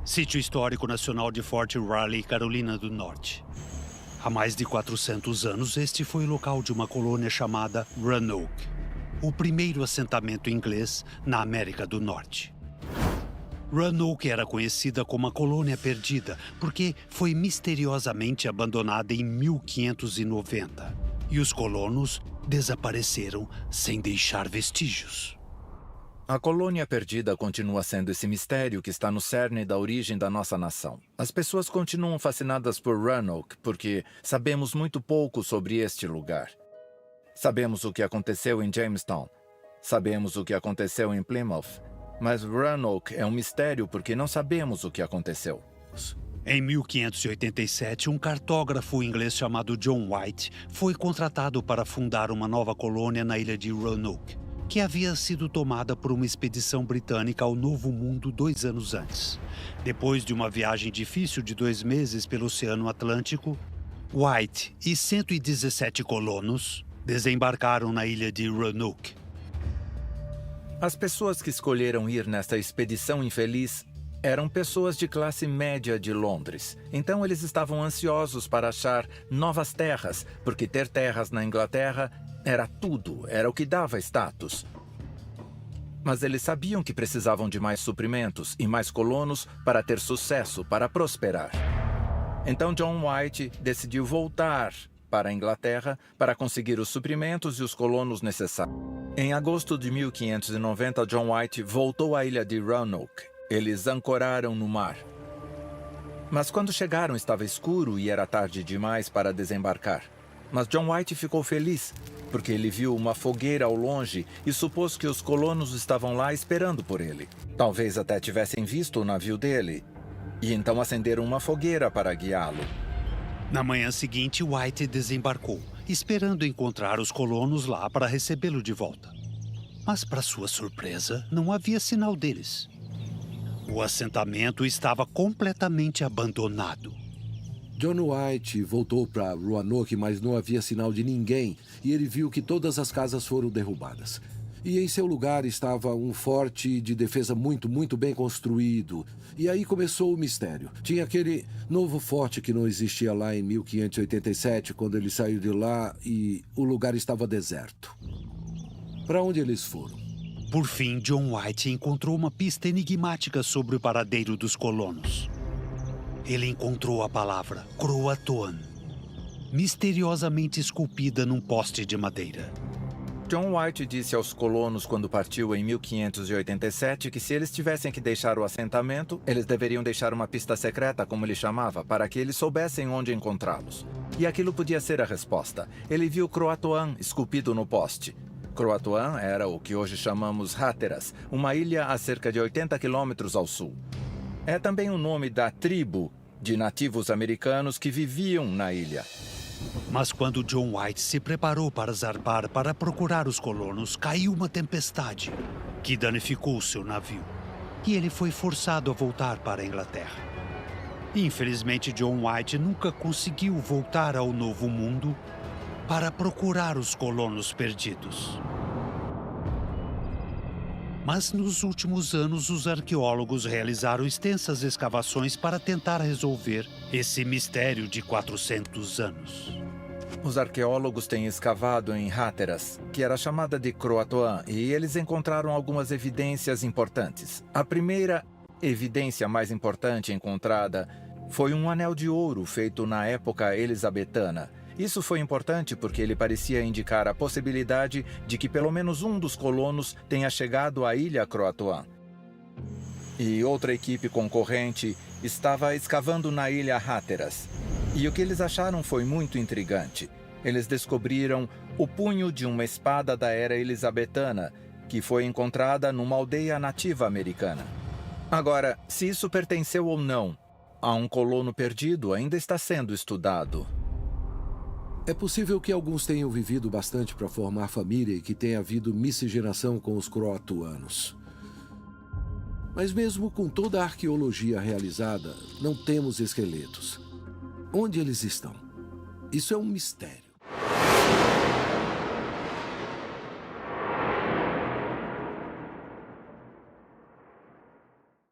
Sítio Histórico Nacional de Fort Riley, Carolina do Norte. Há mais de 400 anos, este foi o local de uma colônia chamada Roanoke, o primeiro assentamento inglês na América do Norte. Roanoke era conhecida como a colônia perdida porque foi misteriosamente abandonada em 1590 e os colonos desapareceram sem deixar vestígios. A colônia perdida continua sendo esse mistério que está no cerne da origem da nossa nação. As pessoas continuam fascinadas por Roanoke porque sabemos muito pouco sobre este lugar. Sabemos o que aconteceu em Jamestown. Sabemos o que aconteceu em Plymouth. Mas Roanoke é um mistério porque não sabemos o que aconteceu. Em 1587, um cartógrafo inglês chamado John White foi contratado para fundar uma nova colônia na ilha de Roanoke, que havia sido tomada por uma expedição britânica ao Novo Mundo 2 anos antes. Depois de uma viagem difícil de 2 meses pelo Oceano Atlântico, White e 117 colonos desembarcaram na ilha de Roanoke. As pessoas que escolheram ir nesta expedição infeliz eram pessoas de classe média de Londres. Então eles estavam ansiosos para achar novas terras, porque ter terras na Inglaterra era tudo, era o que dava status. Mas eles sabiam que precisavam de mais suprimentos e mais colonos para ter sucesso, para prosperar. Então John White decidiu voltar para a Inglaterra para conseguir os suprimentos e os colonos necessários. Em agosto de 1590, John White voltou à ilha de Roanoke. Eles ancoraram no mar. Mas quando chegaram estava escuro e era tarde demais para desembarcar. Mas John White ficou feliz, porque ele viu uma fogueira ao longe e supôs que os colonos estavam lá esperando por ele. Talvez até tivessem visto o navio dele, e então acenderam uma fogueira para guiá-lo. Na manhã seguinte, White desembarcou, esperando encontrar os colonos lá para recebê-lo de volta. Mas, para sua surpresa, não havia sinal deles. O assentamento estava completamente abandonado. John White voltou para Roanoke, mas não havia sinal de ninguém, e ele viu que todas as casas foram derrubadas. E em seu lugar estava um forte de defesa muito bem construído. E aí começou o mistério. Tinha aquele novo forte que não existia lá em 1587, quando ele saiu de lá, e o lugar estava deserto. Para onde eles foram? Por fim, John White encontrou uma pista enigmática sobre o paradeiro dos colonos. Ele encontrou a palavra Croatoan, misteriosamente esculpida num poste de madeira. John White disse aos colonos quando partiu em 1587 que se eles tivessem que deixar o assentamento, eles deveriam deixar uma pista secreta, como ele chamava, para que eles soubessem onde encontrá-los. E aquilo podia ser a resposta. Ele viu Croatoan esculpido no poste. Croatoan era o que hoje chamamos Hatteras, uma ilha a cerca de 80 quilômetros ao sul. É também o nome da tribo de nativos americanos que viviam na ilha. Mas quando John White se preparou para zarpar para procurar os colonos, caiu uma tempestade que danificou seu navio. E ele foi forçado a voltar para a Inglaterra. Infelizmente, John White nunca conseguiu voltar ao Novo Mundo para procurar os colonos perdidos. Mas nos últimos anos, os arqueólogos realizaram extensas escavações para tentar resolver esse mistério de 400 anos. Os arqueólogos têm escavado em Hatteras, que era chamada de Croatoan, e eles encontraram algumas evidências importantes. A primeira evidência mais importante encontrada foi um anel de ouro feito na época elisabetana. Isso foi importante porque ele parecia indicar a possibilidade de que pelo menos um dos colonos tenha chegado à ilha Croatoan. E outra equipe concorrente estava escavando na ilha Hatteras. E o que eles acharam foi muito intrigante. Eles descobriram o punho de uma espada da era elisabetana, que foi encontrada numa aldeia nativa americana. Agora, se isso pertenceu ou não a um colono perdido ainda está sendo estudado. É possível que alguns tenham vivido bastante para formar família e que tenha havido miscigenação com os croatoanos. Mas mesmo com toda a arqueologia realizada, não temos esqueletos. Onde eles estão? Isso é um mistério.